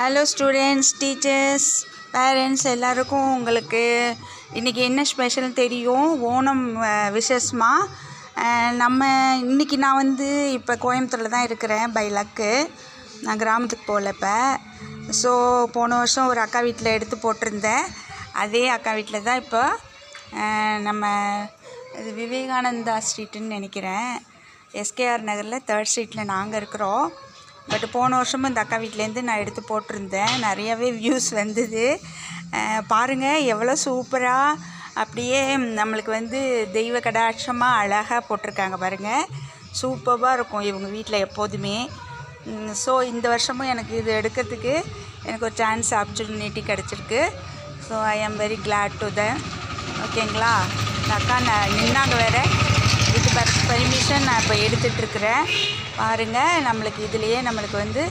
Hello students, teachers, parents எல்லாருக்கும் உங்களுக்கு இன்றைக்கி என்ன ஸ்பெஷல் தெரியும்? ஓணம் விஷஸ்மா. நம்ம இன்றைக்கி நான் இப்போ கோயம்புத்தூரில் தான் இருக்கிறேன். பை லக்கு நான் கிராமத்துக்கு போகல இப்போ. ஸோ போன வருஷம் ஒரு அக்கா வீட்டில் எடுத்து போட்டிருந்தேன். அதே அக்கா வீட்டில் தான் இப்போ நம்ம இது விவேகானந்தா ஸ்ட்ரீட்டுன்னு நினைக்கிறேன், எஸ்கேஆர் நகரில் 3rd ஸ்ட்ரீட்டில் நாங்கள் இருக்கிறோம். பட் போன வருஷமும் இந்த அக்கா வீட்டிலேருந்து நான் எடுத்து போட்டிருந்தேன். நிறையவே வியூஸ் வந்தது. பாருங்கள் எவ்வளோ சூப்பராக அப்படியே நம்மளுக்கு தெய்வ கடாட்சமாக அழகாக போட்டிருக்காங்க பாருங்கள். சூப்பராக இருக்கும் இவங்க வீட்டில் எப்போதுமே. ஸோ இந்த வருஷமும் எனக்கு இது எடுக்கிறதுக்கு எனக்கு ஒரு சான்ஸ் ஆப்பர்ச்சுனிட்டி கிடச்சிருக்கு. So I am very glad to the. ஓகேங்களா? இந்த அக்கா நின்னாங்க வேறு, இதுக்கு பர்மிஷன் நான் இப்போ எடுத்துகிட்ருக்குறேன். பாருங்கள், நம்மளுக்கு இதுலேயே நம்மளுக்கு